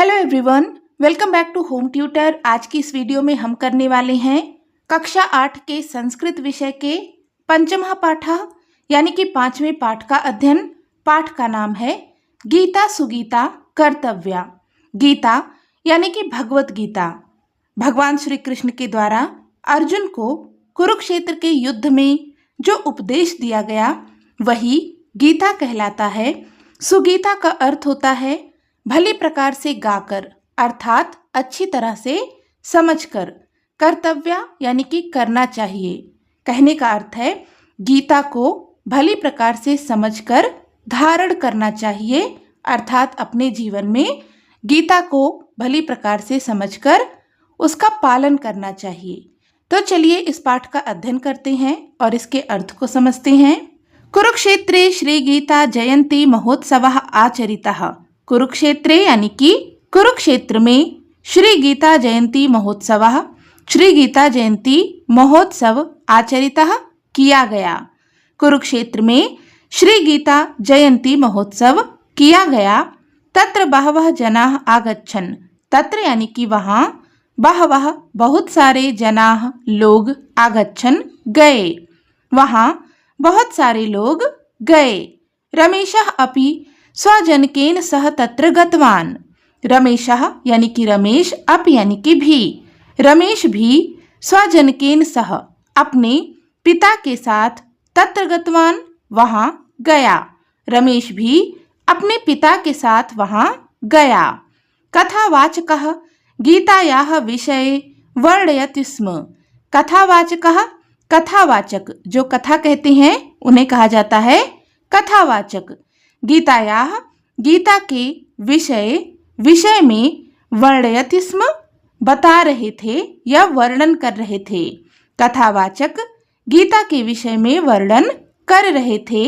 Hello everyone, welcome back to home tutor. आज की इस वीडियो में हम करने वाले हैं कक्षा 8 के संस्कृत विषय के पंचमः पाठ यानी कि 5वें पाठ का अध्ययन। पाठ का नाम है गीता सुगीता कर्तव्या। गीता यानी कि भगवत गीता भगवान श्री कृष्ण के द्वारा अर्जुन को कुरुक्षेत्र के युद्ध में जो उपदेश दिया गया वही गीता कहलाता है। सुगीता का अर्थ होता है भली प्रकार से गाकर अर्थात अच्छी तरह से समझकर। कर्तव्य यानी कि करना चाहिए। कहने का अर्थ है गीता को भली प्रकार से समझकर धारण करना चाहिए अर्थात अपने जीवन में गीता को भली प्रकार से समझकर उसका पालन करना चाहिए। तो चलिए इस पाठ का अध्ययन करते हैं और इसके अर्थ को समझते हैं। कुरुक्षेत्रे श्री गीता जयंती महोत्सवः आचरितः। कुरुक्षेत्रे यानी कि कुरुक्षेत्र में श्री गीता जयंती महोत्सवः श्री गीता जयंती महोत्सव आचरितः किया गया। कुरुक्षेत्र में श्री गीता जयंती महोत्सव किया गया। तत्र बहवः जनाः आगच्छन्। तत्र यानी कि वहाँ बहवः बहुत सारे जनाः लोग आगच्छन् गए। वहाँ बहुत सारे लोग गए। रमेशः अपि स्वजनकेन सह तत्र गतवान्। रमेशः यानी कि रमेश, अप यानी कि भी, रमेश भी स्वजनकेन सह अपने पिता के साथ तत्र गतवान् वहाँ गया। रमेश भी अपने पिता के साथ वहाँ गया। कथावाचकः गीतायाः विषये वर्णयति स्म। कथावाचकः कथावाचक जो कथा कहते हैं उन्हें कहा जाता है कथावाचक। गीतायाः गीता के विषय में वर्णयति स्म बता रहे थे या वर्णन कर रहे थे। कथावाचक गीता के विषय में वर्णन कर रहे थे।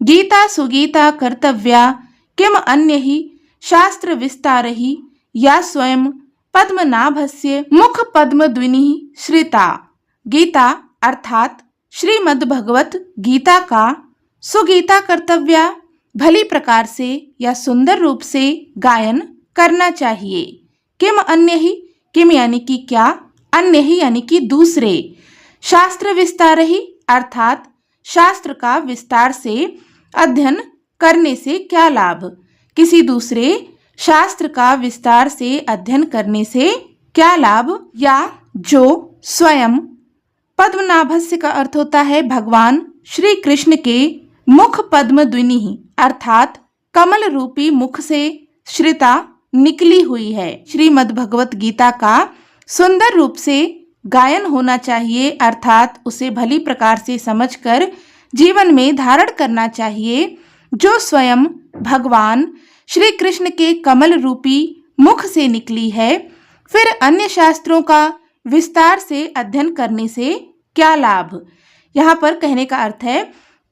गीता सुगीता कर्तव्या किम अन्य ही शास्त्र विस्तारहि या स्वयं पद्मनाभस्य मुख पद्मद्विनिः श्रिता। गीता अर्थात श्रीमद् भगवत गीता का सुगीता कर्तव्या भली प्रकार से या सुंदर रूप से गायन करना चाहिए। किम अन्य ही, किम यानी कि क्या, अन्य ही यानी कि दूसरे, शास्त्र विस्तार ही अर्थात शास्त्र का विस्तार से अध्ययन करने से क्या लाभ। किसी दूसरे शास्त्र का विस्तार से अध्ययन करने से क्या लाभ। या जो स्वयं पद्मनाभस्य का अर्थ होता है भगवान श्री कृष्ण के मुख पद्मद्विनि अर्थात कमल रूपी मुख से श्रिता निकली हुई है। श्रीमद् भगवत गीता का सुंदर रूप से गायन होना चाहिए अर्थात उसे भली प्रकार से समझकर जीवन में धारण करना चाहिए। जो स्वयं भगवान श्री कृष्ण के कमल रूपी मुख से निकली है, फिर अन्य शास्त्रों का विस्तार से अध्ययन करने से क्या लाभ। यहाँ पर कहने का अर्थ है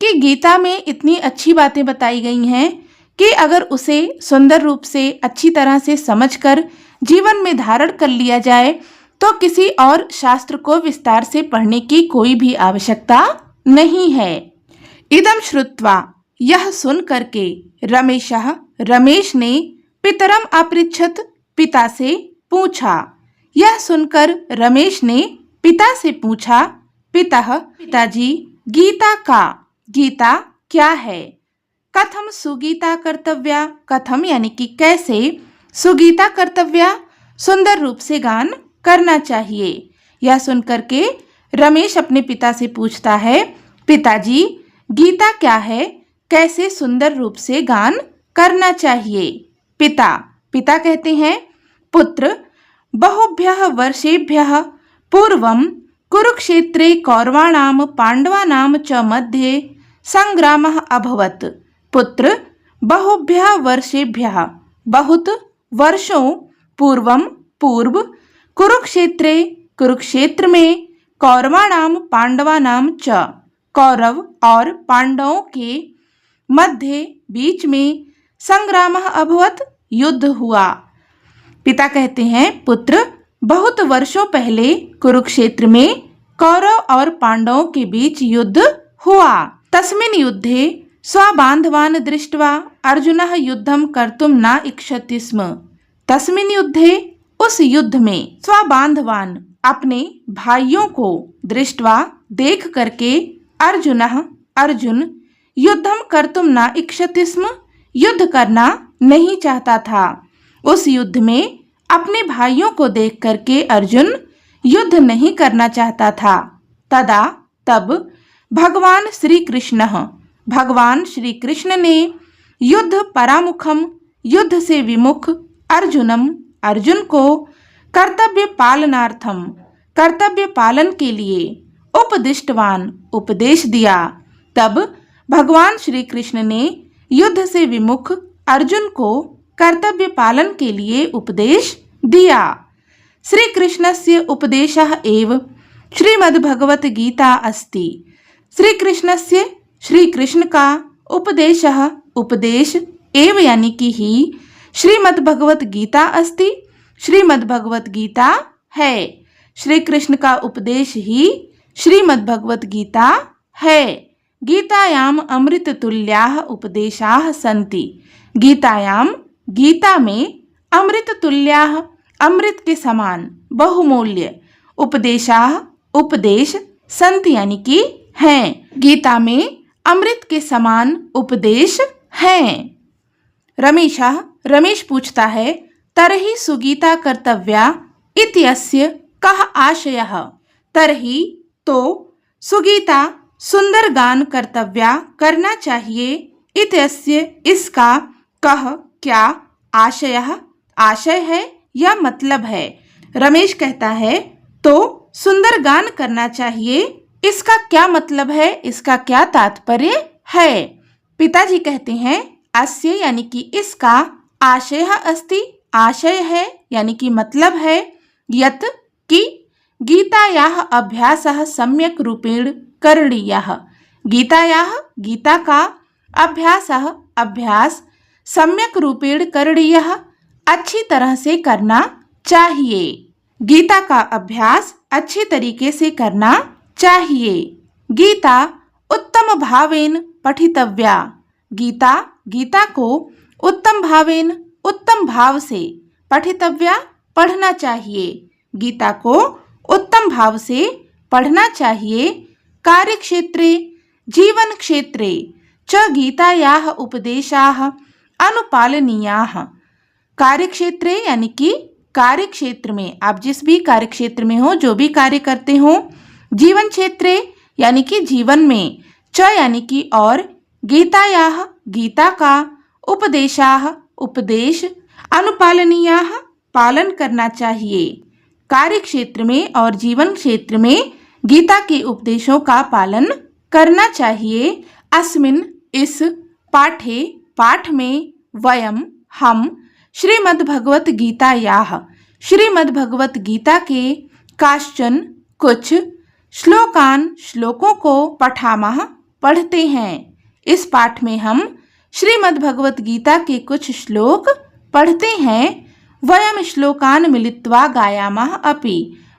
कि गीता में इतनी अच्छी बातें बताई गई हैं कि अगर उसे सुंदर रूप से अच्छी तरह से समझकर जीवन में धारण कर लिया जाए तो किसी और शास्त्र को विस्तार से पढ़ने की कोई भी आवश्यकता नहीं है। इदं श्रुत्वा यह सुन करके रमेश ने पितरम अपृच्छत पिता से पूछा। यह सुनकर रमेश ने पिता से पूछा, पिताजी गीता क्या है। कथम सुगीता कर्तव्या, कथम यानी कि कैसे, सुगीता कर्तव्या सुंदर रूप से गान करना चाहिए। यह सुनकर के रमेश अपने पिता से पूछता है, पिताजी गीता क्या है, कैसे सुंदर रूप से गान करना चाहिए। पिता कहते हैं, पुत्र बहुभ्यः वर्षेभ्यः पूर्वं कुरुक्षेत्रे कौरवाणां पांडवानां च मध्ये संग्रामः अभवत्। पुत्र बहुभ्यः वर्षेभ्यः बहुत वर्षों पूर्व कुरुक्षेत्र में कौरवाणां पांडवानां च कौरव और पांडवों के मध्य बीच में संग्रामः अभवत् युद्ध हुआ। पिता कहते हैं, पुत्र बहुत वर्षों पहले कुरुक्षेत्र में कौरव और पांडवों के बीच युद्ध हुआ। तस्मिन् युद्धे स्वबान्धवान् दृष्ट्वा अर्जुनः युद्धं कर्तुं न इच्छति स्म। तस्मिन् युद्धे उस युद्ध में स्वबांधवान अपने भाइयों को दृष्ट्वा देख करके अर्जुन युद्धम कर्तुम न इच्छति स्म युद्ध करना नहीं चाहता था। उस युद्ध में अपने भाइयों को देख करके अर्जुन युद्ध नहीं करना चाहता था। तब भगवान श्री कृष्ण ने युद्ध परामुखम युद्ध से विमुख अर्जुन को कर्तव्य पालन के लिए उपदेश दिया। तब भगवान श्री कृष्ण ने युद्ध से विमुख अर्जुन को कर्तव्य पालन के लिए उपदेश दिया। श्री कृष्णस्य उपदेशः एव श्रीमद्भगवत गीता अस्ति। श्री कृष्ण का उपदेश एव यानी कि ही श्रीमद्भगवत गीता अस्ति, श्रीमद्भगवत गीता है। श्री कृष्ण का उपदेश ही श्रीमद्भगवत गीता है। गीतायाम अमृत तुल्याः उपदेशाः सन्ति। गीता में अमृत तुल्याः अमृत के समान बहुमूल्य उपदेश संति यानी कि हैं। गीता में अमृत के समान उपदेश हैं। रमेश पूछता है तरहि सुगीता कर्तव्या इत्यस्य कः आशयः। तरहि तो सुगीता सुंदर गान कर्तव्या करना चाहिए, इत्यस्य इसका, कह क्या, आशय है या मतलब है। रमेश कहता है तो सुंदर गान करना चाहिए, इसका क्या मतलब है, इसका क्या तात्पर्य है। पिताजी कहते हैं अस्य यानी कि इसका, आशयः अस्ति आशय है यानी कि मतलब है, यत् कि गीतायाः अभ्यासः सम्यक् रूपेण करणीयः। गीता का अभ्यास सम्यक रूपेण करणीयः अच्छी तरह से करना चाहिए। गीता का अभ्यास अच्छी तरीके से करना चाहिए। गीता उत्तम भावेन पठितव्या। गीता को उत्तम भाव से पठितव्या पढ़ना चाहिए। गीता को उत्तम भाव से पढ़ना चाहिए। कार्यक्षेत्रे जीवन क्षेत्रे च गीतायाः उपदेशाः अनुपालनीयाः। कार्यक्षेत्रे यानी कि कार्यक्षेत्र में, आप जिस भी कार्यक्षेत्र में हो, जो भी कार्य करते हो। जीवन क्षेत्रे यानी कि जीवन में, च यानी कि और, गीतायाः गीता का, उपदेशाः उपदेश, अनुपालनीयाः पालन करना चाहिए। कार्यक्षेत्र में और जीवन क्षेत्र में गीता के उपदेशों का पालन करना चाहिए। अस्मिन् इस पाठ में वयम हम श्रीमद्भगवत गीता के काश्चन कुछ श्लोकों को पठामः पढ़ते हैं। इस पाठ में हम श्रीमद्भगवत गीता के कुछ श्लोक पढ़ते हैं। वयम श्लोकान मिलित्वा गायामः अपि।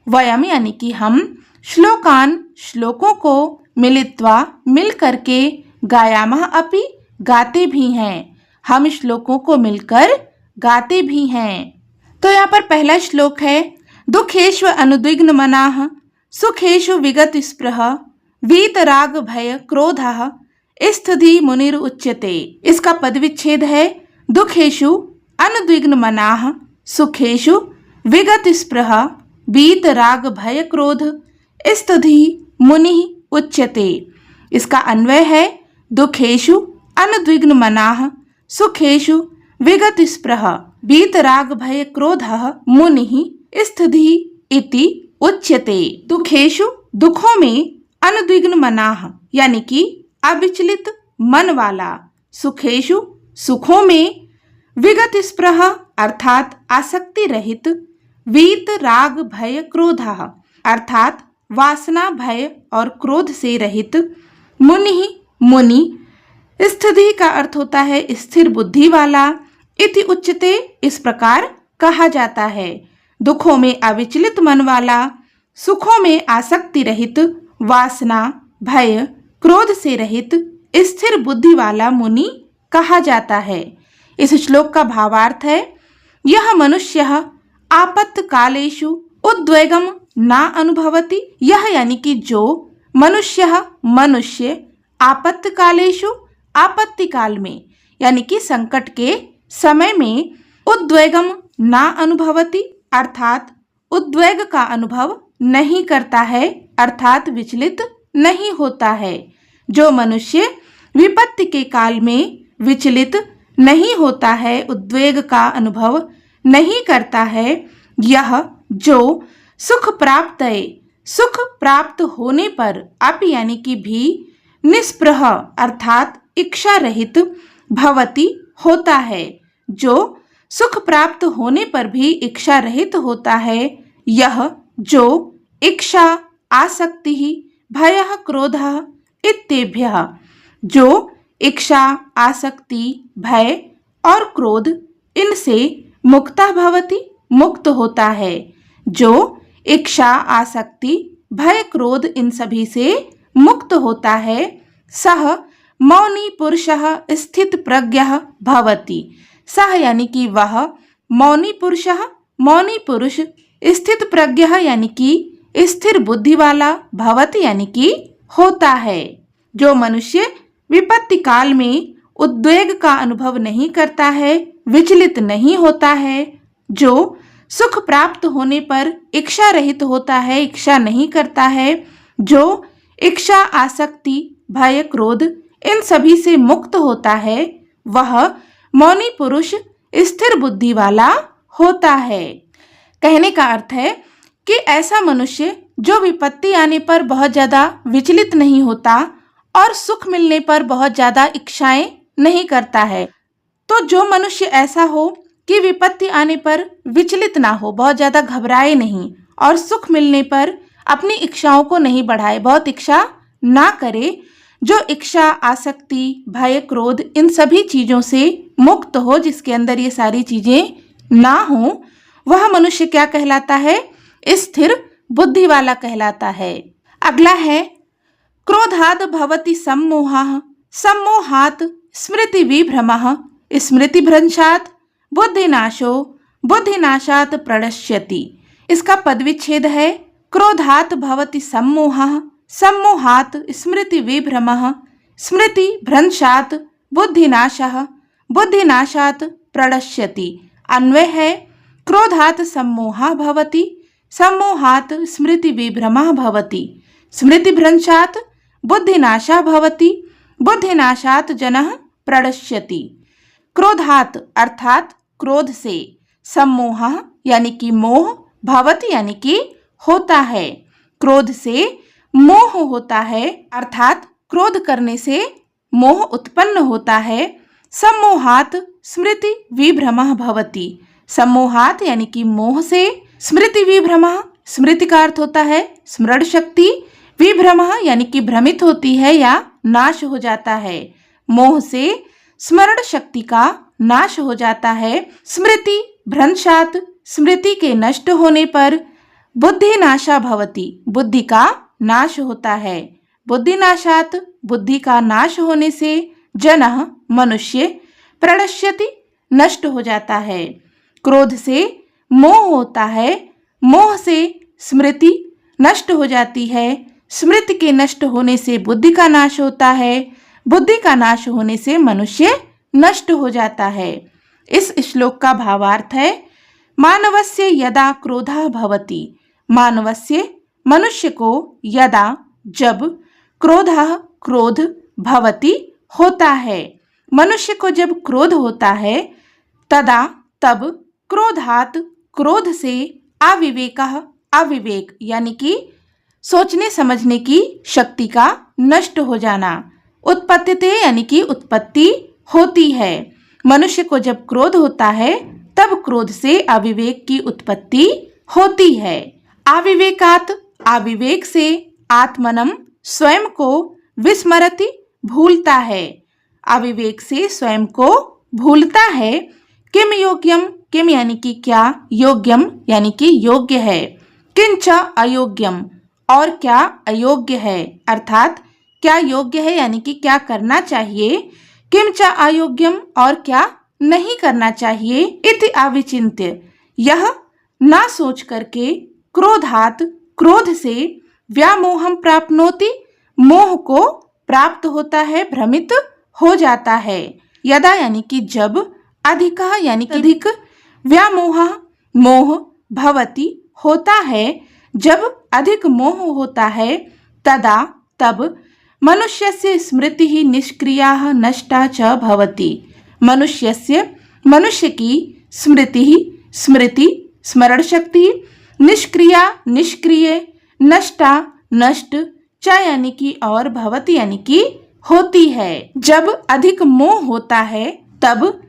वयम यानी कि हम श्लोकों को मिलित्वा मिल करके, गायामः अपि गाते भी हैं। हम श्लोकों को मिलकर गाते भी हैं। तो यहाँ पर पहला श्लोक है दुखेषु अनुद्विग्न मनाः सुखेषु विगत स्पृह वीतराग भय क्रोधः स्थिति मुनिर उच्यते। इसका पदविच्छेद है दुखेषु अनुद्विग्न मनाः सुखेषु विगत स्पृह वीतराग भय क्रोध स्थिति मुनि उच्यते। इसका अन्वय है दुखेषु अनुद्विग्न मनाः सुखेषु विगत स्पृह वीतराग भय क्रोधः मुनिः स्थिति इति उच्यते। दुखेषु दुखों में, अनुद्विग्न मनाः यानी कि अविचलित मन वाला, सुखेषु सुखों में, विगत स्पृह अर्थात आसक्ति रहित, वीत राग भय क्रोधः अर्थात वासना भय और क्रोध से रहित, मुनि स्थिति का अर्थ होता है स्थिर बुद्धि वाला, इति उच्यते इस प्रकार कहा जाता है। दुखों में अविचलित मन वाला, सुखों में आसक्ति रहित, वासना भय क्रोध से रहित, स्थिर बुद्धि वाला मुनि कहा जाता है। इस श्लोक का भावार्थ है यह मनुष्यः आपत्कालेषु उद्वेगम न अनुभवति। यह यानी कि जो मनुष्य आपत्कालेषु आपत्ति काल में यानी कि संकट के समय में उद्वेगम न अनुभवति अर्थात उद्वेग का अनुभव नहीं करता है अर्थात विचलित नहीं होता है। जो मनुष्य विपत्ति के काल में विचलित नहीं होता है, उद्वेग का अनुभव नहीं करता है, यह जो सुख प्राप्त होने पर अपि यानी कि भी निस्पृह अर्थात इच्छा रहित भवति होता है। जो सुख प्राप्त होने पर भी इच्छा रहित होता है, यह जो इच्छा आसक्ति भयः क्रोधः इत्येभ्यः जो इच्छा आसक्ति भय और क्रोध इनसे मुक्तः भवति मुक्त होता है। जो इच्छा आसक्ति भय क्रोध इन सभी से मुक्त होता है, सह मौनी पुरुषः स्थित प्रज्ञः भवति। सह यानी कि वह मौनी पुरुष स्थित प्रज्ञः यानी कि स्थिर बुद्धि वाला भवति यानी कि होता है। जो मनुष्य विपत्ति काल में उद्वेग का अनुभव नहीं करता है, विचलित नहीं होता है, जो सुख प्राप्त होने पर इच्छा रहित होता है, इच्छा नहीं करता है, जो इच्छा आसक्ति भय क्रोध इन सभी से मुक्त होता है, वह मौनी पुरुष स्थिर बुद्धि वाला होता है। कहने का अर्थ है कि ऐसा मनुष्य जो विपत्ति आने पर बहुत ज्यादा विचलित नहीं होता और सुख मिलने पर बहुत ज्यादा इच्छाएं नहीं करता है। तो जो मनुष्य ऐसा हो कि विपत्ति आने पर विचलित ना हो, बहुत ज्यादा घबराए नहीं और सुख मिलने पर अपनी इच्छाओं को नहीं बढ़ाए, बहुत इच्छा ना करे, जो इच्छा आसक्ति भय क्रोध इन सभी चीजों से मुक्त हो, जिसके अंदर ये सारी चीजें ना हो, वह मनुष्य क्या कहलाता है? स्थिर बुद्धि वाला कहलाता है। अगला है क्रोधाद भवति सम्मोहः सम्मोहात् स्मृति विभ्रमः स्मृतिभ्रंशात् बुद्धिनाशो बुद्धिनाशात् प्रणश्यति। इसका पदविच्छेद है क्रोधात् भवति सम्मोहः सम्मोहात् स्मृति विभ्रमः स्मृतिभ्रंशात् बुद्धिनाशः बुद्धिनाशात् प्रणश्यति। अन्वय है क्रोधात् सम्मोहः भवति सम्मोहात् स्मृति विभ्रमः भवति स्मृतिभ्रंशात् बुद्धिनाशः भवति बुद्धिनाशात् जनः प्रणश्यति। क्रोधात् अर्थात क्रोध से, सम्मोहः यानी कि मोह, भवति यानी कि होता है, क्रोध से मोह होता है अर्थात क्रोध करने से मोह उत्पन्न होता है। सम्मोहात् स्मृति विभ्रमः भवति, सम्मोहात् यानी कि मोह से, स्मृति विभ्रमः स्मृति का अर्थ होता है स्मरण शक्ति, विभ्रमः यानी कि भ्रमित होती है या नाश हो जाता है। मोह से स्मरण शक्ति का नाश हो जाता है। स्मृति भ्रंशात् स्मृति के नष्ट होने पर बुद्धि नाशा भवति बुद्धि का नाश होता है। बुद्धिनाशात् बुद्धि का नाश होने से जनः मनुष्य प्रणश्यति नष्ट हो जाता है। क्रोध से मोह होता है, मोह से स्मृति नष्ट हो जाती है, स्मृति के नष्ट होने से बुद्धि का नाश होता है, बुद्धि का नाश होने से मनुष्य नष्ट हो जाता है। इस श्लोक का भावार्थ है मानवस्य यदा क्रोधः भवति, मानवस्य मनुष्य को यदा जब क्रोधः क्रोध भवति होता है, मनुष्य को जब क्रोध होता है, तदा तब क्रोधात् क्रोध से अविवेकः अविवेक यानी कि सोचने समझने की शक्ति का नष्ट हो जाना, उत्पत्तिते यानी कि उत्पत्ति होती है। मनुष्य को जब क्रोध होता है तब क्रोध से अविवेक की उत्पत्ति होती है। अविवेकात् अविवेक से आत्मनम स्वयं को विस्मरति भूलता है, अविवेक से स्वयं को भूलता है। किम योग्यम, किम यानी कि क्या, योग्यम यानी कि योग्य है, किंच अयोग्यम और क्या अयोग्य है, अर्थात क्या योग्य है यानी कि क्या करना चाहिए, किंच अयोग्यम और क्या नहीं करना चाहिए। इति अविचिन्त्य, यह ना सोच करके, क्रोधात क्रोध से, व्यामोहम प्राप्नोति मोह को प्राप्त होता है, भ्रमित हो जाता है। यदा यानी कि जब, अधिकः यानी कि अधिक, व्यामोहः मोह, भवति होता है, जब अधिक मोह होता है, तदा तब, मनुष्यस्य स्मृतिः निष्क्रिया नष्टा च भवति। मनुष्य की स्मृति स्मरण शक्ति, निष्क्रिया निष्क्रिय, नष्टा नष्ट, च यानी कि और, भवति यानी कि होती है। जब अधिक मोह होता है तब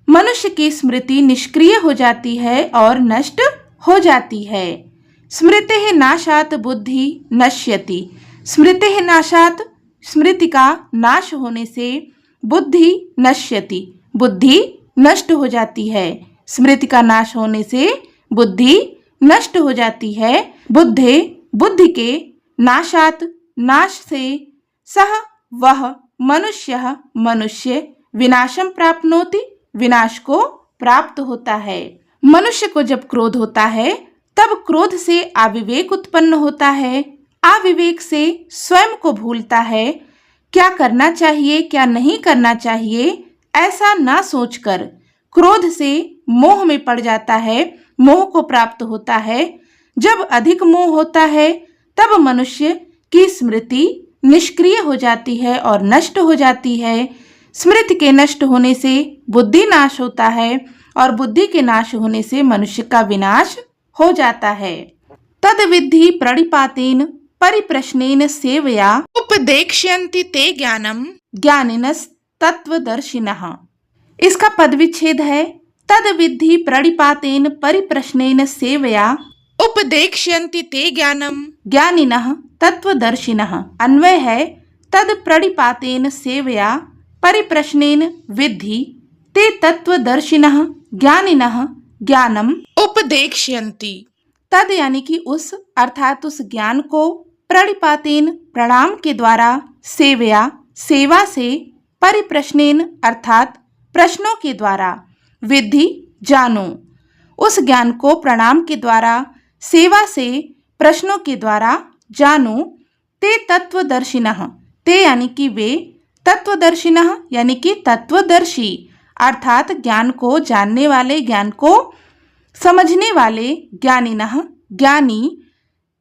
मनुष्य की स्मृति निष्क्रिय हो जाती है और नष्ट हो जाती है। स्मृतेः नाशात् बुद्धि नश्यति। स्मृतेः नाशात्, स्मृति का नाश होने से, बुद्धि नश्यति, बुद्धि नष्ट हो जाती है। स्मृति का नाश होने से बुद्धि नष्ट हो जाती है। बुद्धि के नाशात्, नाश से, सह वह, मनुष्य विनाशम प्राप्नोति, विनाश को प्राप्त होता है। मनुष्य को जब क्रोध होता है तब क्रोध से अविवेक उत्पन्न होता है। अविवेक से स्वयं को भूलता है। क्या करना चाहिए क्या नहीं करना चाहिए ऐसा ना सोचकर क्रोध से मोह में पड़ जाता है, मोह को प्राप्त होता है। जब अधिक मोह होता है तब मनुष्य की स्मृति निष्क्रिय हो जाती है और नष्ट हो जाती है। स्मृति के नष्ट होने से बुद्धि नाश होता है और बुद्धि के नाश होने से मनुष्य का विनाश हो जाता है। तद विद्धि प्रणिपातेन परिप्रश्नेन सेवया उपदेक्ष्यन्ति ते ज्ञानम ज्ञानिनस् तत्वदर्शिनः। इसका पद विच्छेद है। तद विद्धि प्रणिपातेन परिप्रश्नेन सेवया उपदेक्ष्यन्ति ते ज्ञानम ज्ञानिनः तत्वदर्शिनः। अन्वय है तद प्रणिपातेन सेवया परिप्रश्नेन विद्धि ते तत्वदर्शिनः ज्ञानिनः ज्ञानम उपदेक्ष्यन्ति। तद यानी कि उस, अर्थात उस ज्ञान को, प्रणिपातेन प्रणाम के द्वारा, सेवया सेवा से, परिप्रश्नेन अर्थात प्रश्नों के द्वारा, विद्धि जानो, उस ज्ञान को प्रणाम के द्वारा, सेवा से, प्रश्नों के द्वारा जानो। ते तत्वदर्शिनः, ते यानी कि वे, तत्वदर्शिनः यानी कि तत्वदर्शी, अर्थात ज्ञान को जानने वाले, ज्ञान को समझने वाले, ज्ञानिनः ज्ञानी,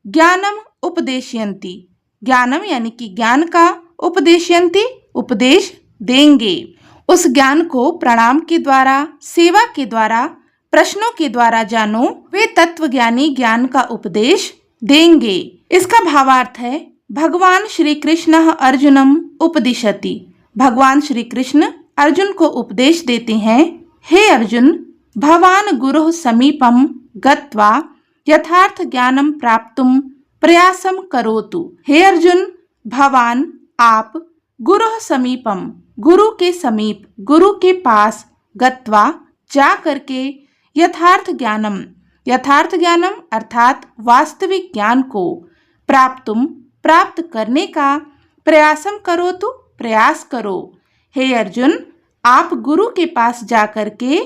ज्ञानम उपदेशयन्ति, ज्ञानम यानी कि ज्ञान का, उपदेशयन्ति उपदेश देंगे। उस ज्ञान को प्रणाम के द्वारा, सेवा के द्वारा, प्रश्नों के द्वारा जानो। वे तत्वज्ञानी ज्ञान का उपदेश देंगे। इसका भावार्थ है भगवान श्री कृष्ण अर्जुनम उपदिशति। भगवान श्री कृष्ण अर्जुन को उपदेश देते हैं, हे अर्जुन, भवान गुरुः समीपम गत्वा यथार्थ ज्ञानम प्राप्तुम प्रयासम करोतु। हे अर्जुन, भवान आप, गुरुः समीपम गुरु के समीप, गुरु के पास, गत्वा जा करके, यथार्थ ज्ञानम अर्थात वास्तविक ज्ञान को, प्राप्तुम प्राप्त करने का, प्रयासम करोतु प्रयास करो। हे अर्जुन, आप गुरु के पास जा करके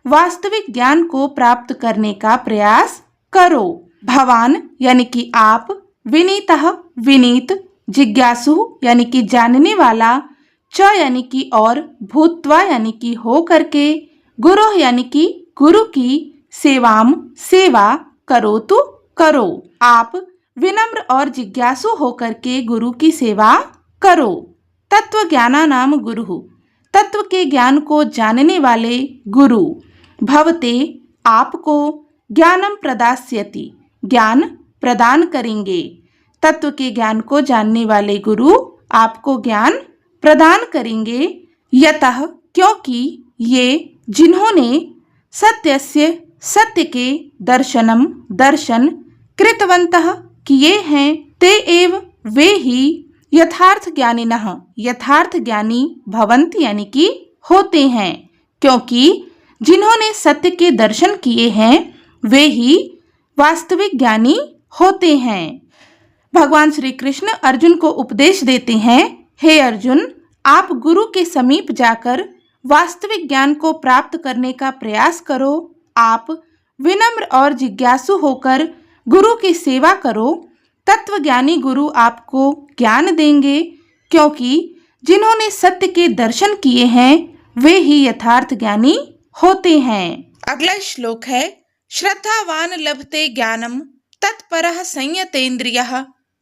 वास्तविक ज्ञान को प्राप्त करने का प्रयास करो। भवान यानी कि आप, विनीतः विनीत, जिज्ञासु यानी कि जानने वाला, च यानी कि और, भूत्वा यानी कि हो करके, गुरु यानी कि गुरु की, सेवाम सेवा, करोतु करो। आप विनम्र और जिज्ञासु होकर के गुरु की सेवा करो। तत्व ज्ञानानाम गुरु, तत्व के ज्ञान को जानने वाले गुरु। भवते आपको, ज्ञानम प्रदास्यति ज्ञान प्रदान करेंगे। तत्व के ज्ञान को जानने वाले गुरु आपको ज्ञान प्रदान करेंगे। यतः क्योंकि ये, जिन्होंने सत्यस्य सत्य के दर्शनम दर्शन कृतवन्तः किए हैं, ते एव वे ही यथार्थ ज्ञानिनः यथार्थ ज्ञानी भवन्ति यानी कि होते हैं। क्योंकि जिन्होंने सत्य के दर्शन किए हैं वे ही वास्तविक ज्ञानी होते हैं। भगवान श्री कृष्ण अर्जुन को उपदेश देते हैं, हे अर्जुन, आप गुरु के समीप जाकर वास्तविक ज्ञान को प्राप्त करने का प्रयास करो। आप विनम्र और जिज्ञासु होकर गुरु की सेवा करो। तत्वज्ञानी गुरु आपको ज्ञान देंगे, क्योंकि जिन्होंने सत्य के दर्शन किए हैं वे ही यथार्थ ज्ञानी होते हैं। अगला श्लोक है, श्रद्धावान लभते ज्ञानम तत्परः संयतेन्द्रियः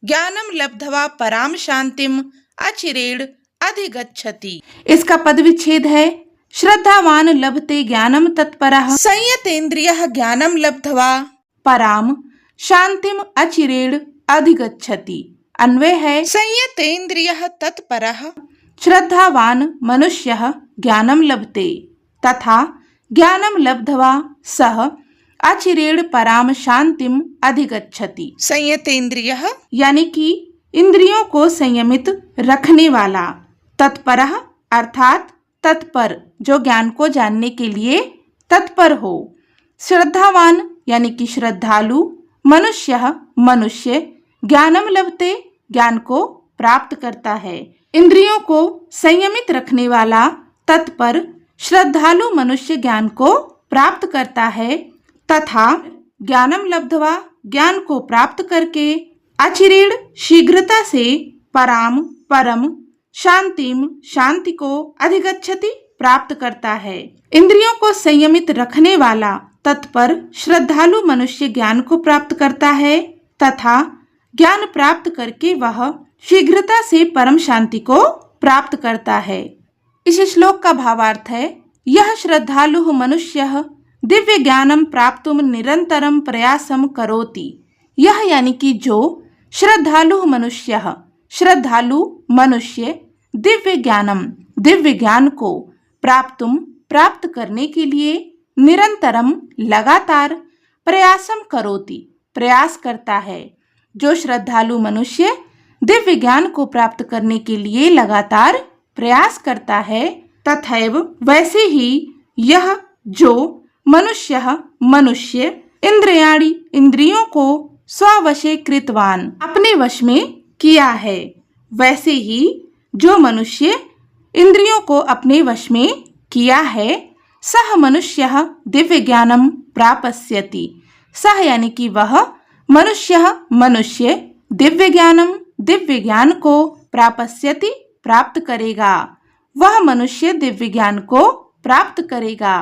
ज्ञानम लब्ध्वा पराम शांतिम अचिरेण अधिगच्छति। इसका पद विच्छेद है, श्रद्धावान लभते ज्ञानम तत्परः संयतेन्द्रियः ज्ञानम लब्ध्वा पराम शांतिम अचिरेण अधिगच्छति। अन्वय है, संयतेन्द्रियः तत्परः श्रद्धावान मनुष्यः ज्ञानम लभते तथा ज्ञानम लब्ध्वा सः अचिरेण पराम शांतिम अधिगच्छति। संयतेन्द्रियः यानी कि इंद्रियों को संयमित रखने वाला, तत्परः अर्थात तत्पर, जो ज्ञान को जानने के लिए तत्पर हो, श्रद्धावान यानी कि श्रद्धालु, मनुष्यः मनुष्य, ज्ञानम लभते ज्ञान को प्राप्त करता है। इंद्रियों को संयमित रखने वाला तत्पर श्रद्धालु मनुष्य ज्ञान को प्राप्त करता है तथा ज्ञानम लब्ध्वा ज्ञान को प्राप्त करके अचिरेण शीघ्रता से पराम परम शांतिम शांति को अधिगच्छति प्राप्त करता है। इंद्रियों को संयमित रखने वाला तत्पर श्रद्धालु मनुष्य ज्ञान को प्राप्त करता है तथा ज्ञान प्राप्त करके वह शीघ्रता से परम शांति को प्राप्त करता है। इस श्लोक का भावार्थ है, यह श्रद्धालु मनुष्यः दिव्य ज्ञानम प्राप्तुम निरंतरम प्रयासम करोति। यह यानी कि जो श्रद्धालु मनुष्यः श्रद्धालु मनुष्य दिव्य ज्ञानम दिव्य ज्ञान को प्राप्त करने के लिए निरंतरम लगातार प्रयासम करोति प्रयास करता है। जो श्रद्धालु मनुष्य दिव्य ज्ञान को प्राप्त करने के लिए लगातार प्रयास करता है, तथैव वैसे ही यह जो मनुष्य इंद्रियाणि इंद्रियों को स्ववशे कृतवान अपने वश में किया है, वैसे ही जो मनुष्य इंद्रियों को अपने वश में किया है, सह मनुष्यः दिव्य ज्ञानम प्रापस्यति। सह यानी कि वह मनुष्य दिव्य ज्ञान को प्रापस्यति प्राप्त करेगा। वह मनुष्य दिव्य ज्ञान को प्राप्त करेगा।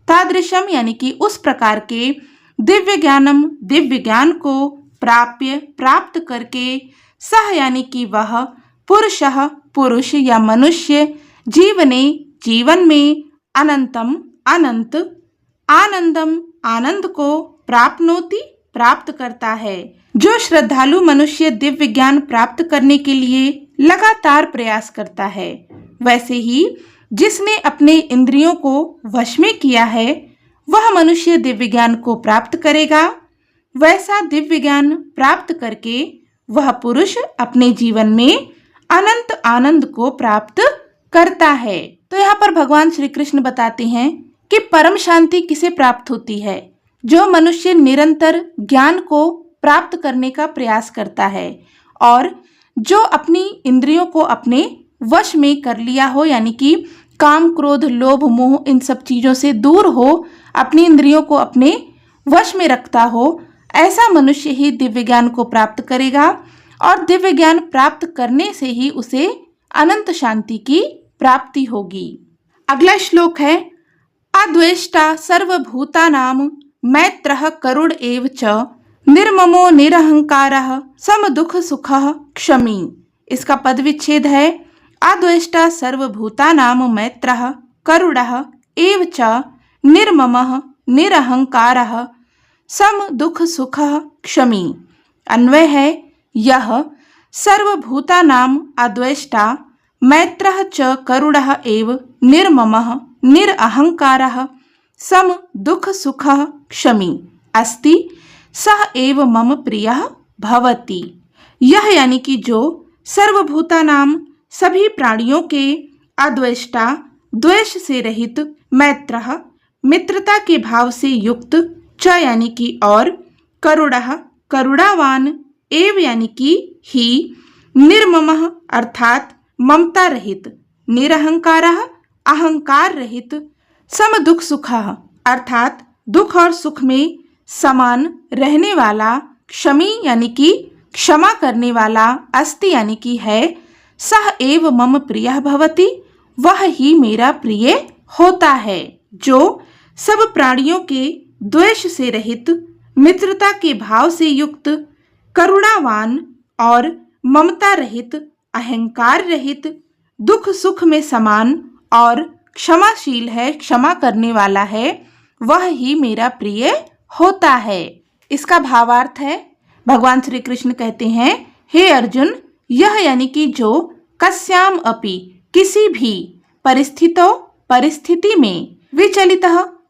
तादृशम यानी कि उस प्रकार के दिव्य ज्ञान को प्राप्त करके सह यानी कि वह पुरुष या मनुष्य जीवन में अनंत आनंद को प्राप्त करता है। जो श्रद्धालु मनुष्य दिव्य ज्ञान प्राप्त करने के लिए लगातार प्रयास करता है, वैसे ही जिसने अपने इंद्रियों को वश में किया है वह मनुष्य दिव्य ज्ञान को प्राप्त करेगा। वैसा दिव्य ज्ञान प्राप्त करके वह पुरुष अपने जीवन में अनंत आनंद को प्राप्त करता है। तो यहाँ पर भगवान श्री कृष्ण बताते हैं कि परम शांति किसे प्राप्त होती है? जो मनुष्य निरंतर ज्ञान को प्राप्त करने का प्रयास करता है और जो अपनी इंद्रियों को अपने वश में कर लिया हो, यानी कि काम क्रोध लोभ मोह इन सब चीजों से दूर हो, अपनी इंद्रियों को अपने वश में रखता हो, ऐसा मनुष्य ही दिव्य ज्ञान को प्राप्त करेगा और दिव्य ज्ञान प्राप्त करने से ही उसे अनंत शांति की प्राप्ति होगी। अगला श्लोक है, अद्वेष्टा सर्वभूतानां मैत्रः करुण एव च निर्ममो निरहंकारः सम दुख सुखः क्षमी। इसका पद विच्छेद है, अद्वेष्टा सर्वभूतानां मैत्रः करुणः एव च निर्ममः निरहंकारः सम दुख सुखः क्षमी। अन्वय है, यह सर्वभूतानां अद्वेष्टा मैत्रः च करुणः एव निर्ममः निरअहंकारः सम दुख सुखः क्षमी अस्ति सह एव मम प्रियः भवति। यह यानी कि जो सर्वभूतानां सभी प्राणियों के अद्वेष्टा द्वेष से रहित मैत्रः मित्रता के भाव से युक्त च यानी कि और करुणः करुणावान एव यानी कि ही निर्ममः अर्थात ममता रहित निरहंकारः अहंकार रहित सम दुख सुखः अर्थात दुख और सुख में समान रहने वाला, क्षमी यानी कि क्षमा करने वाला, अस्ति यानी कि है, सह एव मम प्रियः भवति वह ही मेरा प्रिय होता है। जो सब प्राणियों के द्वेष से रहित, मित्रता के भाव से युक्त, करुणावान और ममता रहित, अहंकार रहित, दुख सुख में समान और क्षमाशील है, क्षमा करने वाला है, वह ही मेरा प्रिय होता है। इसका भावार्थ है, भगवान श्री कृष्ण कहते हैं, हे अर्जुन, यह यानी कि जो कस्याम अपि किसी भी परिस्थिति में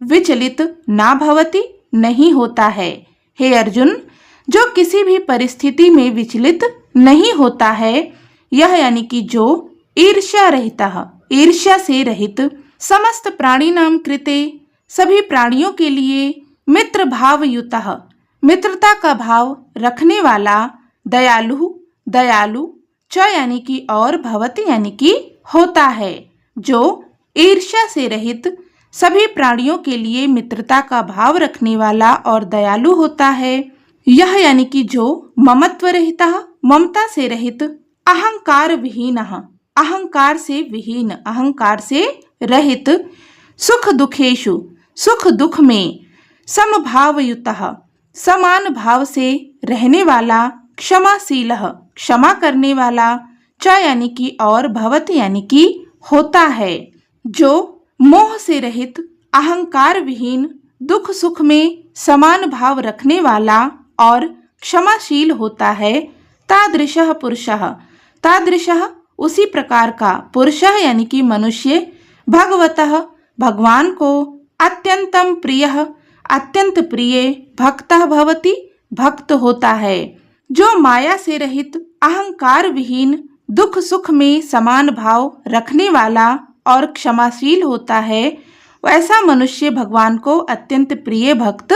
विचलित ना भवति नहीं होता है। हे अर्जुन, जो किसी भी परिस्थिति में विचलित नहीं होता है, यह यानी कि जो ईर्ष्या से रहित, समस्त प्राणिनां कृते सभी प्राणियों के लिए मित्र भाव युतः मित्रता का भाव रखने वाला, दयालु च यानी कि और, भवति यानी कि होता है। जो ईर्ष्या से रहित सभी प्राणियों के लिए मित्रता का भाव रखने वाला और दयालु होता है। यह यानी कि जो ममत्व रहित, ममता से रहित, अहंकार से रहित, सुख दुखेषु सुख दुख में समभावयुतः समान भाव से रहने वाला, क्षमाशील क्षमा करने वाला, च यानी कि और, भवति यानी कि होता है। जो मोह से रहित, अहंकार विहीन, दुख सुख में समान भाव रखने वाला और क्षमाशील होता है, तादृशः पुरुषः उसी प्रकार का पुरुषः यानी कि मनुष्य, भगवतः भगवान को, अत्यंतम प्रियः अत्यंत प्रिय, भक्तः भवति भक्त होता है। जो माया से रहित, अहंकार विहीन, दुख सुख में समान भाव रखने वाला और क्षमाशील होता है, वैसा मनुष्य भगवान को अत्यंत प्रिय भक्त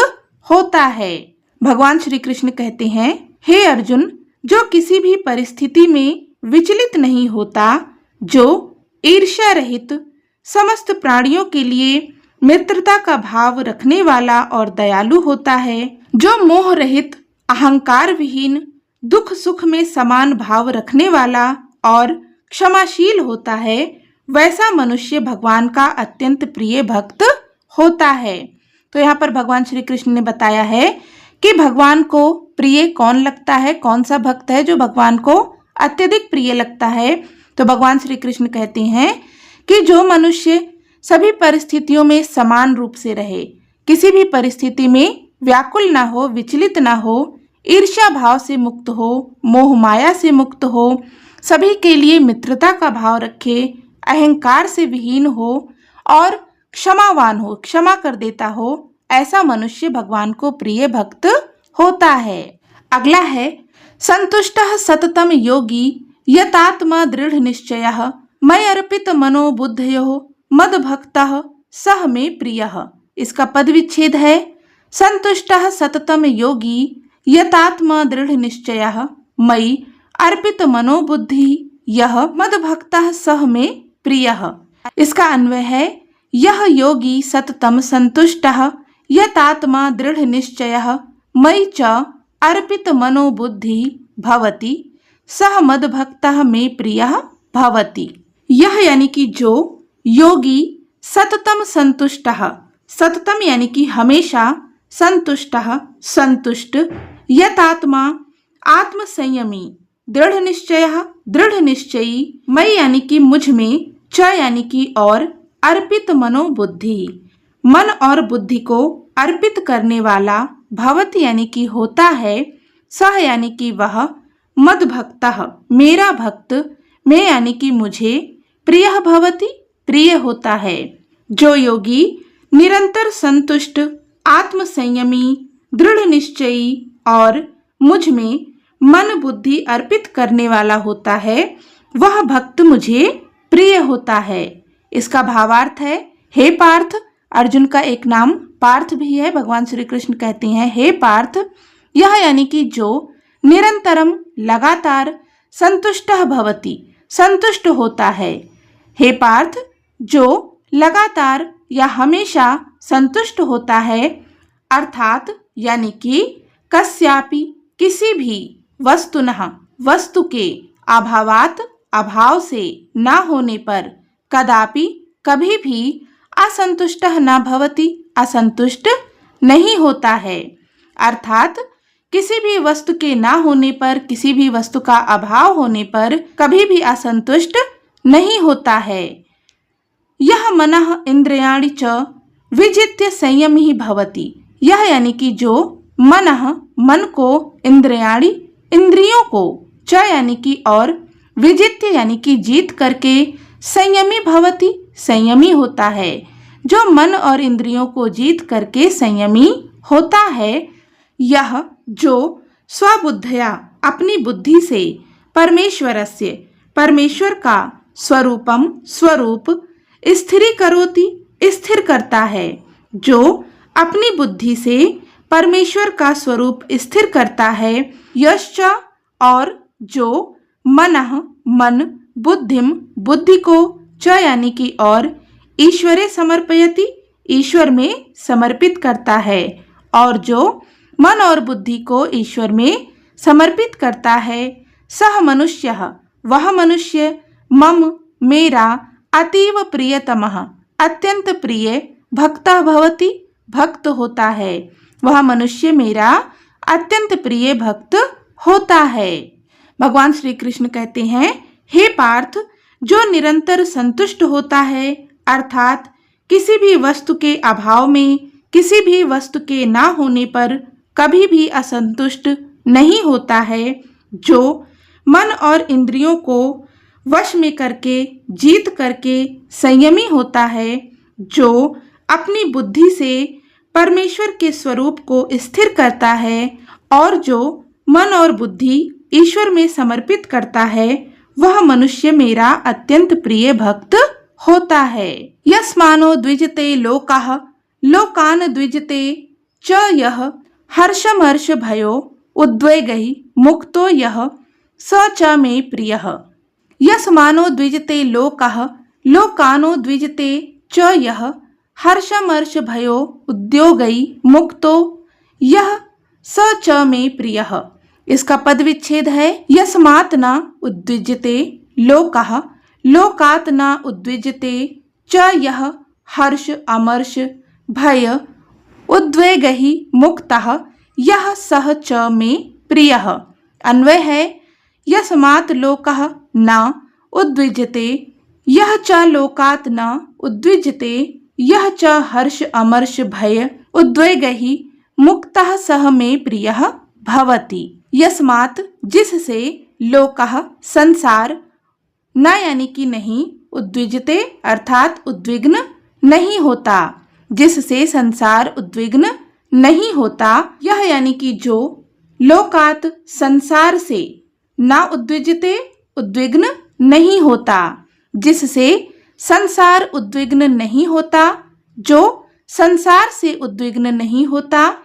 होता है। भगवान श्री कृष्ण कहते हैं, हे अर्जुन, जो किसी भी परिस्थिति में विचलित नहीं होता, जो ईर्ष्या रहित, समस्त प्राणियों के लिए मित्रता का भाव रखने वाला और दयालु होता है, जो मोह रहित, अहंकार विहीन, दुख सुख में समान भाव रखने वाला और क्षमाशील होता है, वैसा मनुष्य भगवान का अत्यंत प्रिय भक्त होता है। तो यहाँ पर भगवान श्री कृष्ण ने बताया है कि भगवान को प्रिय कौन लगता है, कौन सा भक्त है जो भगवान को अत्यधिक प्रिय लगता है। तो भगवान श्री कृष्ण कहते हैं कि जो मनुष्य सभी परिस्थितियों में समान रूप से रहे, किसी भी परिस्थिति में व्याकुल ना हो, विचलित ना हो, ईर्ष्या भाव से मुक्त हो, मोह माया से मुक्त हो, सभी के लिए मित्रता का भाव रखे, अहंकार से विहीन हो और क्षमावान हो, क्षमा कर देता हो, ऐसा मनुष्य भगवान को प्रिय भक्त होता है। अगला है, संतुष्टः सततम योगी यतात्मा दृढ़ निश्चयः मयि अर्पित मनो बुद्धयोः मद भक्तः सह मे प्रियः। इसका पद विच्छेद है, संतुष्टः सततम योगी यतात्मा दृढ़ निश्चयः मयि अर्पित मनो बुद्धि यह मद भक्तः सह मे प्रियः। इसका अन्वय है, यह योगी सततम संतुष्टः यतात्मा दृढ़ निश्चयः मयि च अर्पित मनो बुद्धि भवति सह मद भक्तः मे प्रियः भवति। यह यानी कि जो योगी सततम संतुष्टः, सततम यानी कि हमेशा, संतुष्टः संतुष्ट, यतात्मा आत्म संयमी, दृढ़ निश्चयः दृढ़ निश्चयी, मयि यानी कि मुझ में, च यानी कि और, अर्पित मनो बुद्धि मन और बुद्धि को अर्पित करने वाला, भवति यानी कि होता है, सह यानी कि वह, मद भक्तः मेरा भक्त, मैं यानी कि मुझे, प्रियः भवति प्रिय होता है। जो योगी निरंतर संतुष्ट, आत्म संयमी, दृढ़ निश्चयी और मुझ में मन बुद्धि अर्पित करने वाला होता है, वह भक्त मुझे प्रिय होता है। इसका भावार्थ है, हे पार्थ, अर्जुन का एक नाम पार्थ भी है। भगवान श्री कृष्ण कहते हैं, हे पार्थ, यह यानी कि जो निरंतरम लगातार संतुष्टः भवति संतुष्ट होता है। हे पार्थ, जो लगातार या हमेशा संतुष्ट होता है, अर्थात यानी कि कस्यापि किसी भी वस्तुनः वस्तु के अभावात अभाव से न होने पर कदापि कभी भी असंतुष्टः न भवति असंतुष्ट नहीं होता है। अर्थात किसी भी वस्तु के ना होने पर, किसी भी वस्तु का अभाव होने पर कभी भी असंतुष्ट नहीं होता है। यह मनः इंद्रियाणि च विजित्य संयमी भवति। यह यानी कि जो मनः मन को, इंद्रियाणि इंद्रियों को, च यानी कि और, विजित्य यानी कि जीत करके, संयमी भवति संयमी होता है। जो मन और इंद्रियों को जीत करके संयमी होता है, यह जो स्वबुद्धया अपनी बुद्धि से परमेश्वरस्य परमेश्वर का स्वरूपम स्वरूप स्थिरीकरोति स्थिर करता है। जो अपनी बुद्धि से परमेश्वर का स्वरूप स्थिर करता है, यश्च और जो मनः मन, बुद्धिम बुद्धि को, च यानी कि और, ईश्वरे समर्पयति ईश्वर में समर्पित करता है, और जो मन और बुद्धि को ईश्वर में समर्पित करता है, सह मनुष्यः वह मनुष्य, मम मेरा, अतीव प्रियतमः अत्यंत प्रिय, भक्तः भवति भक्त होता है। वह मनुष्य मेरा अत्यंत प्रिय भक्त होता है। भगवान श्री कृष्ण कहते हैं, हे पार्थ, जो निरंतर संतुष्ट होता है, अर्थात किसी भी वस्तु के अभाव में, किसी भी वस्तु के ना होने पर कभी भी असंतुष्ट नहीं होता है, जो मन और इंद्रियों को वश में करके, जीत करके संयमी होता है, जो अपनी बुद्धि से परमेश्वर के स्वरूप को स्थिर करता है, और जो मन और बुद्धि ईश्वर में समर्पित करता है, वह मनुष्य मेरा अत्यंत प्रिय भक्त होता है। यस्मानो द्विजते लोकाः लोकान् द्विजते च यः हर्षमर्ष भयो उद्वेगैः मुक्तो यः स च मे प्रियः। यस्मानो द्विजते लोकाः लोकानो द्विजते च यः हर्षमर्ष भयो उद्योगैः मुक्तो यः स च मे प्रियः। इसका पद विच्छेद है, यस्मात् न उद्विजते लोकाः लोकात् न उद्विजते च यः हर्ष अमर्ष भय उद्वेगैः मुक्तः यः सः च मे प्रियः। अन्वय है, यस्मात् लोकः न उद्विजते यः च लोकात् न उद्विजते यः च हर्ष अमर्ष भय उद्वेगैः मुक्तः सः मे प्रियः भवति। यस्मात् जिससे, लोकः संसार, न यानी कि नहीं, उद्विजते अर्थात उद्विग्न नहीं होता, जिससे संसार उद्विग्न नहीं होता। यह यानी कि जो, लोकात संसार से, ना उद्विजते उद्विग्न नहीं होता, जिससे संसार उद्विग्न नहीं होता, जो संसार से उद्विग्न नहीं होता।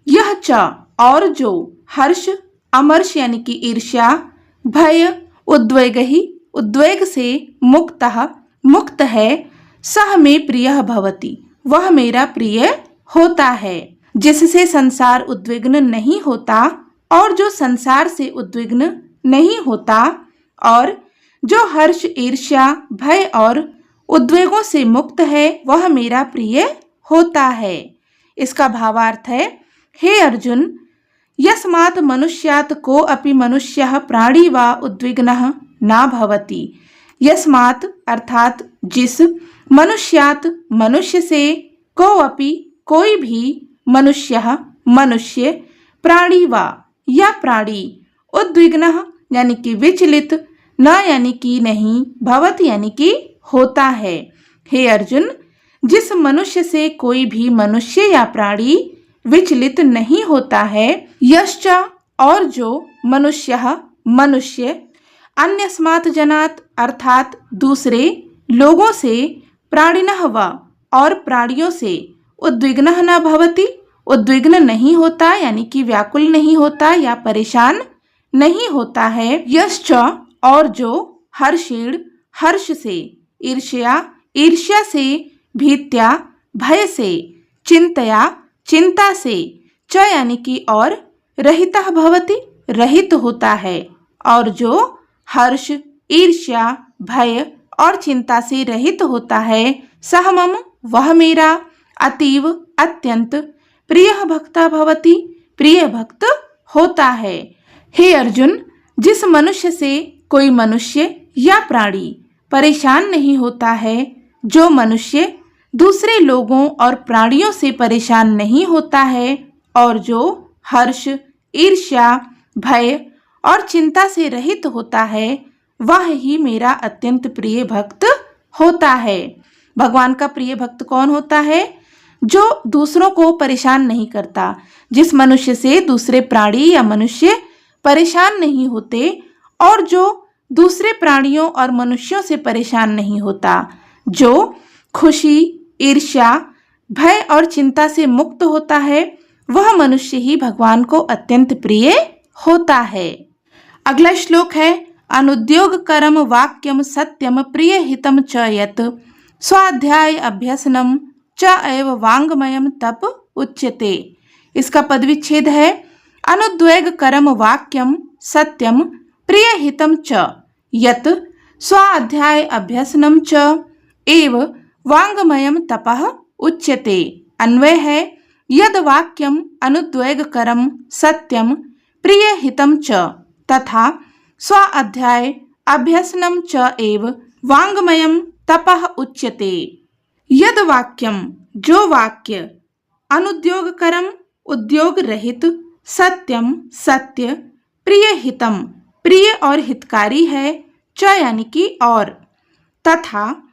यह च और जो हर्ष अमर्ष यानी कि ईर्ष्या, भय, उद्वेग ही उद्वेग से मुक्तः मुक्त है, सह में प्रियः भवति वह मेरा प्रिय होता है। जिससे संसार उद्विग्न नहीं होता और जो संसार से उद्विग्न नहीं होता और जो हर्ष ईर्ष्या भय और उद्वेगों से मुक्त है वह मेरा प्रिय होता है। इसका भावार्थ है, हे अर्जुन, यस्मात् मनुष्यात् को अपि मनुष्यः प्राणी वा उद्विग्नः न भवति। यस्मात् अर्थात जिस, मनुष्यात् मनुष्य से, को अपि कोई भी, मनुष्यः मनुष्य, प्राणी वा या प्राणी, उद्विग्नः यानी कि विचलित, न यानी कि नहीं, भवति यानी कि होता है। हे अर्जुन, जिस मनुष्य से कोई भी मनुष्य या प्राणी विचलित नहीं होता है, यश्च और जो मनुष्यः मनुष्य, अन्यस्मात् जनात् अर्थात दूसरे लोगों से, प्राणिनः वा और प्राणियों से, उद्विग्नः न भवति उद्विग्न नहीं होता यानी कि व्याकुल नहीं होता या परेशान नहीं होता है। यश्च और जो हर्षेण हर्ष से, ईर्ष्या ईर्ष्या से, भीत्या भय से, चिंतया चिंता से, च यानी कि और, रहितः भवति रहित होता है, और जो हर्ष, ईर्ष्या, भय और चिंता से रहित होता है, सह मम वह मेरा, अतीव अत्यंत, प्रियः भक्ता भवति प्रिय भक्त होता है। हे अर्जुन, जिस मनुष्य से कोई मनुष्य या प्राणी परेशान नहीं होता है, जो मनुष्य दूसरे लोगों और प्राणियों से परेशान नहीं होता है, और जो हर्ष, ईर्ष्या, भय और चिंता से रहित होता है, वह ही मेरा अत्यंत प्रिय भक्त होता है। भगवान का प्रिय भक्त कौन होता है? जो दूसरों को परेशान नहीं करता। जिस मनुष्य से दूसरे प्राणी या मनुष्य परेशान नहीं होते, और जो दूसरे प्राणियों और मनुष्यों से परेशान नहीं होता, जो खुशी, ईर्ष्या, भय और चिंता से मुक्त होता है, वह मनुष्य ही भगवान को अत्यंत प्रिय होता है। अगला श्लोक है, अनुद्योगकरम वाक्यम सत्यम प्रिय हितम च यत् स्वाध्याय अभ्यसनम च एव वाङ्मयम तप उच्यते। इसका पदविच्छेद है, अनुद्वेगकरम वाक्यम सत्यम प्रिय हितम च यत् स्वाध्याय अभ्यसनम च एव वाङ्मयम तपः उच्यते। अन्वय है, यद वाक्यम अनुद्वेगकरम सत्यम प्रिय हितम च तथा स्वाध्याय अभ्यसनम च एव वाङ्मयम तपः उच्यते। यद वाक्यम जो वाक्य, अनुद्योगकरम उद्योग रहित, सत्यम सत्य, प्रिय हितम प्रिय और हितकारी है, च यानी कि और, तथा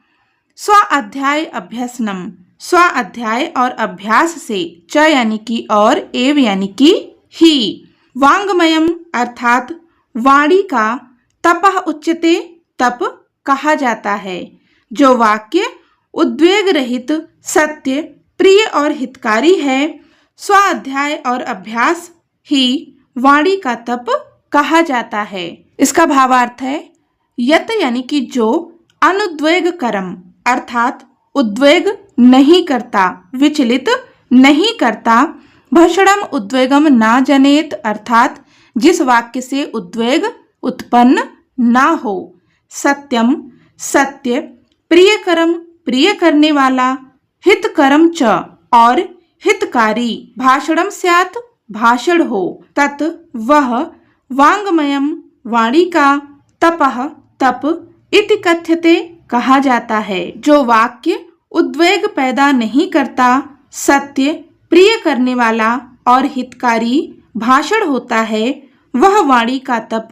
स्वाध्याय अभ्यसनम स्वाध्याय और अभ्यास से, च यानी कि और, एव यानी कि ही, वाङ्मयम अर्थात वाणी का, तपः उच्यते तप कहा जाता है। जो वाक्य उद्वेग रहित, सत्य, प्रिय और हितकारी है, स्वाध्याय और अभ्यास ही वाणी का तप कहा जाता है। इसका भावार्थ है, यत यानी कि जो, अनुद्वेग करम अर्थात उद्वेग नहीं करता, विचलित नहीं करता, भषणम उद्वेगम ना जनेत अर्थात जिस वाक्य से उद्वेग उत्पन्न ना हो, सत्यम सत्य, प्रियकरम प्रिय करने वाला, हितकरम च और हितकारी, भाषणम स्यात् भाषण हो, तत् वह, वाङ्मयम वाणी का, तपः तप, इति कथ्यते कहा जाता है। जो वाक्य उद्वेग पैदा नहीं करता, सत्य, प्रिय करने वाला और हितकारी भाषण होता है, वह वाणी का तप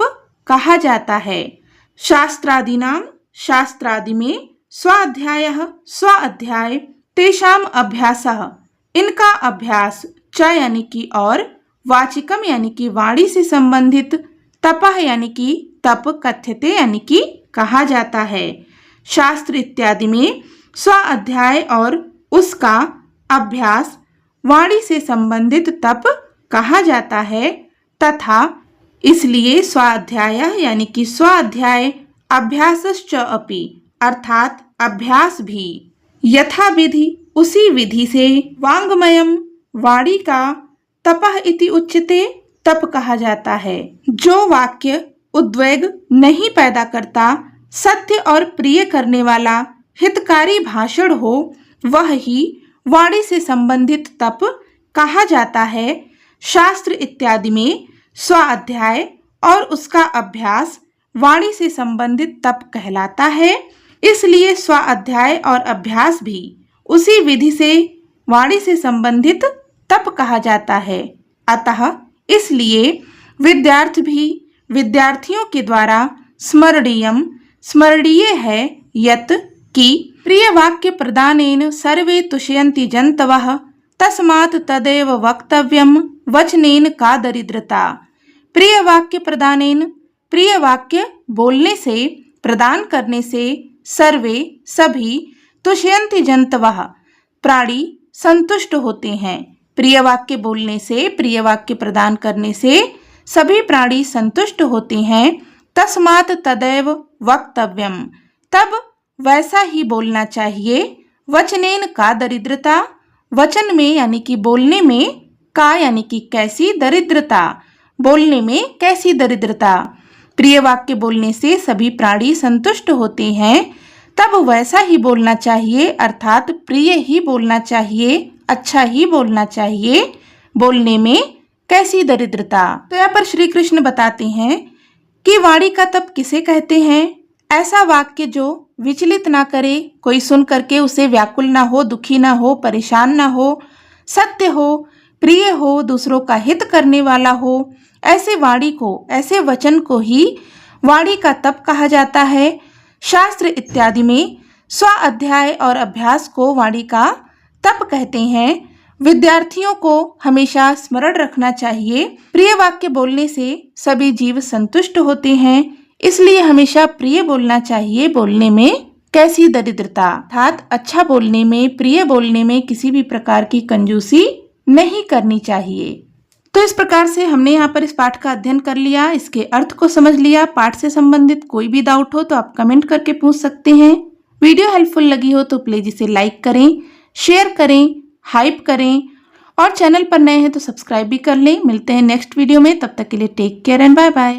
कहा जाता है। शास्त्रादीनाम शास्त्रादि में स्वाध्यायः स्वाध्याय, तेषाम अभ्यासः इनका अभ्यास, च यानी कि और, वाचिकम यानी कि वाणी से संबंधित, तपः यानी कि तप, कथ्यते यानी कि कहा जाता है। शास्त्र इत्यादि में स्वाध्याय और उसका अभ्यास, वाणी से संबंधित तप कहा जाता है, तथा इसलिए स्वाध्याय यानी कि स्वाध्याय, अभ्यासश्च अपि अर्थात अभ्यास भी, यथा विधि उसी विधि से, वाङ्मयम वाणी का, तपः इति उच्यते तप कहा जाता है। जो वाक्य उद्वेग नहीं पैदा करता, सत्य और प्रिय करने वाला, हितकारी भाषण हो, वह ही वाणी से संबंधित तप कहा जाता है। शास्त्र इत्यादि में स्वाध्याय और उसका अभ्यास वाणी से संबंधित तप कहलाता है, इसलिए स्वाध्याय और अभ्यास भी उसी विधि से वाणी से संबंधित तप कहा जाता है। अतः इसलिए विद्यार्थी भी विद्यार्थियों के द्वारा स्मरणीय है यत् कि प्रिय वाक्य प्रदानेन सर्वे तुष्यन्ति जन्तवः तस्मात् तदेव वक्तव्यम वचनेन का दरिद्रता। प्रिय वाक्य प्रदानेन, प्रिय वाक्य बोलने से, प्रदान करने से, सर्वे सभी, तुष्यन्ति जन्तवः प्राणी संतुष्ट होते हैं। प्रिय वाक्य बोलने से, प्रिय वाक्य प्रदान करने से सभी प्राणी संतुष्ट होते हैं। तस्मात् तदैव वक्तव्यम, तब वैसा ही बोलना चाहिए। वचनेन का दरिद्रता, वचन में यानी कि बोलने में, का यानी कि कैसी, दरिद्रता बोलने में कैसी दरिद्रता। प्रिय वाक्य बोलने से सभी प्राणी संतुष्ट होते हैं, तब वैसा ही बोलना चाहिए, अर्थात प्रिय ही बोलना चाहिए, अच्छा ही बोलना चाहिए। बोलने में कैसी दरिद्रता। तो यहाँ पर श्री कृष्ण बताते हैं कि वाणी का तप किसे कहते हैं। ऐसा वाक्य जो विचलित ना करे, कोई सुन करके उसे व्याकुल ना हो, दुखी ना हो, परेशान ना हो, सत्य हो, प्रिय हो, दूसरों का हित करने वाला हो। ऐसे वाणी को, ऐसे वचन को ही वाणी का तप कहा जाता है। शास्त्र इत्यादि में स्व अध्याय और अभ्यास को वाणी का तप कहते हैं। विद्यार्थियों को हमेशा स्मरण रखना चाहिए, प्रिय वाक्य बोलने से सभी जीव संतुष्ट होते हैं, इसलिए हमेशा प्रिय बोलना चाहिए। बोलने में कैसी दरिद्रता, अर्थात अच्छा बोलने में, प्रिय बोलने में किसी भी प्रकार की कंजूसी नहीं करनी चाहिए। तो इस प्रकार से हमने यहाँ पर इस पाठ का अध्ययन कर लिया, इसके अर्थ को समझ लिया। पाठ से संबंधित कोई भी डाउट हो तो आप कमेंट करके पूछ सकते हैं। वीडियो हेल्पफुल लगी हो तो प्लीज इसे लाइक करें, शेयर करें, हाइप करें और चैनल पर नए हैं तो सब्सक्राइब भी कर लें। मिलते हैं नेक्स्ट वीडियो में, तब तक के लिए take care and bye bye.